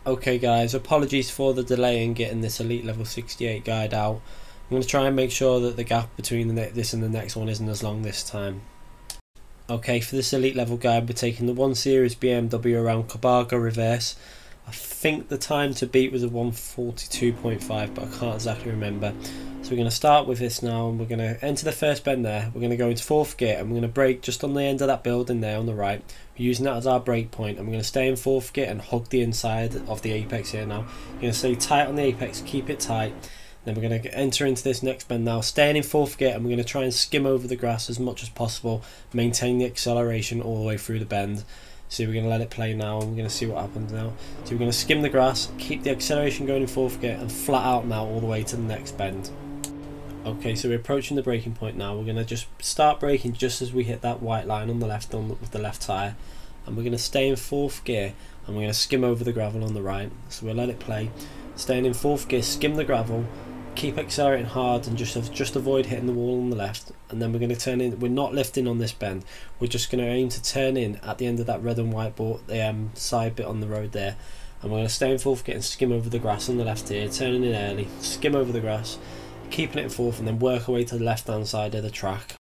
Okay guys, apologies for the delay in getting this Elite level 68 guide out. I'm going to try and make sure that the gap between this and the next one isn't as long this time. Okay, for this Elite level guide we're taking the 1 Series BMW around Cabarga reverse. I think the time to beat was a 142.5, but I can't exactly remember. So we're going to start with this now, and we're going to enter the first bend there. We're going to go into 4th gear, and we're going to brake just on the end of that building there on the right. We're using that as our brake point, and we're going to stay in 4th gear and hug the inside of the apex here now. You're going to stay tight on the apex, keep it tight. Then we're going to enter into this next bend now, staying in 4th gear, and we're going to try and skim over the grass as much as possible, maintain the acceleration all the way through the bend. So we're going to let it play now, and we're going to see what happens now. So we're going to skim the grass, keep the acceleration going in 4th gear, and flat out now all the way to the next bend. Okay, so we're approaching the braking point now. We're going to just start braking just as we hit that white line on the left with the left tyre. And we're going to stay in 4th gear, and we're going to skim over the gravel on the right. So we'll let it play. Staying in 4th gear, skim the gravel, keep accelerating hard, and just avoid hitting the wall on the left. And then we're going to turn in. We're not lifting on this bend. We're just going to aim to turn in at the end of that red and white board, the side bit on the road there. And we're going to stay in 4th gear and skim over the grass on the left here, turning in early, skim over the grass, keeping it in 4th, and then work our way to the left hand side of the track.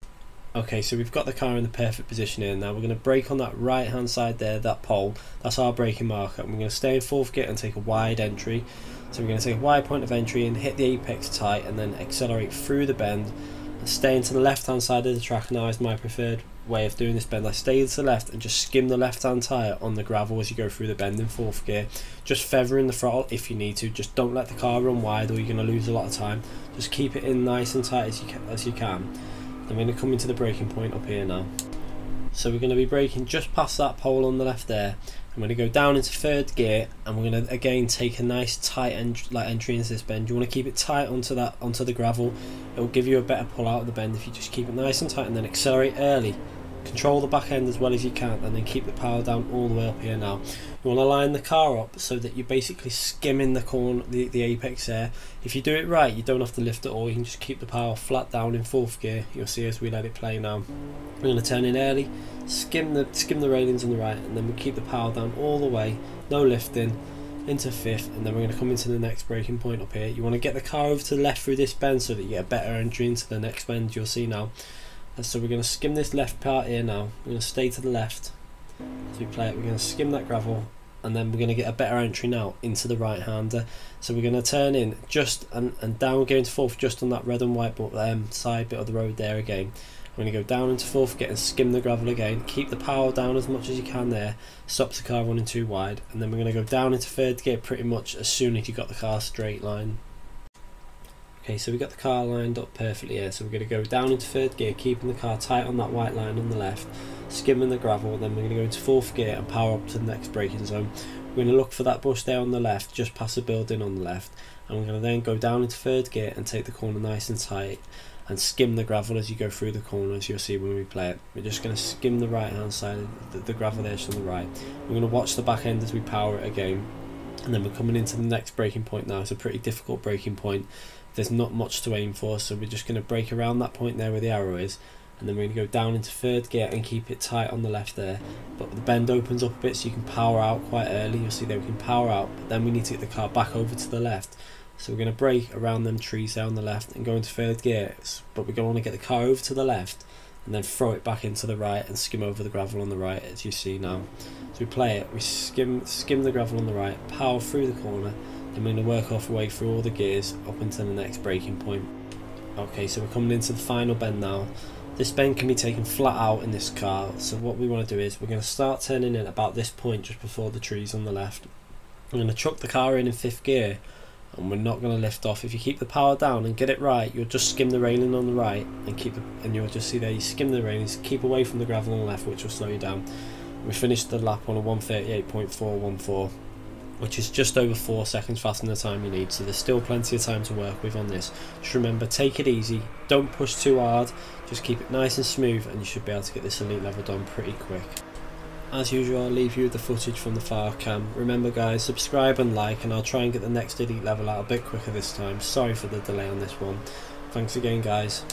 Okay, so we've got the car in the perfect position here. Now we're going to brake on that right hand side there, that pole. That's our braking marker, and we're going to stay in 4th gear and take a wide entry. So we're going to take a wide point of entry and hit the apex tight, and then accelerate through the bend and stay into the left hand side of the track. Now is my preferred way of doing this bend. I stay to the left and just skim the left hand tyre on the gravel as you go through the bend in 4th gear, just feathering the throttle if you need to. Just don't let the car run wide, or you're going to lose a lot of time. Just keep it in nice and tight as you can. Then we're going to come into the braking point up here now. So we're going to be braking just past that pole on the left there. I'm going to go down into 3rd gear, and we're going to again take a nice tight entry into this bend. You want to keep it tight onto the gravel. It will give you a better pull out of the bend if you just keep it nice and tight, and then accelerate early. Control the back end as well as you can, and then keep the power down all the way up here now. You want to line the car up so that you're basically skimming the corner, the apex there. If you do it right, you don't have to lift at all. You can just keep the power flat down in 4th gear. You'll see as we let it play now. We're going to turn in early, skim the railings on the right, and then we keep the power down all the way, no lifting, into 5th, and then we're going to come into the next braking point up here. You want to get the car over to the left through this bend so that you get a better entry into the next bend. You'll see now. So we're going to skim this left part here now. We're going to stay to the left as we play it. We're going to skim that gravel, and then we're going to get a better entry now into the right hander. So we're going to turn in just and down, going to 4th just on that red and white side bit of the road there again. We're going to go down into 4th gear and skim the gravel again. Keep the power down as much as you can there. Stops the car running too wide, and then we're going to go down into 3rd gear pretty much as soon as you got the car straight line. Okay, so we got the car lined up perfectly here, so we're going to go down into 3rd gear, keeping the car tight on that white line on the left, skimming the gravel, then we're going to go into 4th gear and power up to the next braking zone. We're going to look for that bush there on the left, just past the building on the left, and we're going to then go down into 3rd gear and take the corner nice and tight, and skim the gravel as you go through the corners. You'll see when we play it. We're just going to skim the right hand side of the gravel there just on the right. We're going to watch the back end as we power it again, and then we're coming into the next braking point now. It's a pretty difficult braking point. There's not much to aim for, so we're just going to brake around that point there where the arrow is, and then we're going to go down into 3rd gear and keep it tight on the left there. But the bend opens up a bit, so you can power out quite early. You'll see there we can power out, but then we need to get the car back over to the left. So we're going to brake around them trees there on the left and go into 3rd gear, but we're going to want to get the car over to the left and then throw it back into the right and skim over the gravel on the right, as you see now. So we play it, we skim the gravel on the right, power through the corner, and we're going to work our way through all the gears up into the next braking point. Okay, so we're coming into the final bend now. This bend can be taken flat out in this car, so what we want to do is we're going to start turning in about this point just before the trees on the left. I'm going to chuck the car in 5th gear, and we're not going to lift off. If you keep the power down and get it right, you'll just skim the railing on the right and you'll just see there you skim the railings, keep away from the gravel on the left, which will slow you down. We finished the lap on a 1:38.414, which is just over 4 seconds faster than the time you need, so there's still plenty of time to work with on this. Just remember, take it easy, don't push too hard, just keep it nice and smooth, and you should be able to get this Elite level done pretty quick. As usual, I'll leave you with the footage from the far cam. Remember guys, subscribe and like, and I'll try and get the next Elite level out a bit quicker this time. Sorry for the delay on this one. Thanks again guys.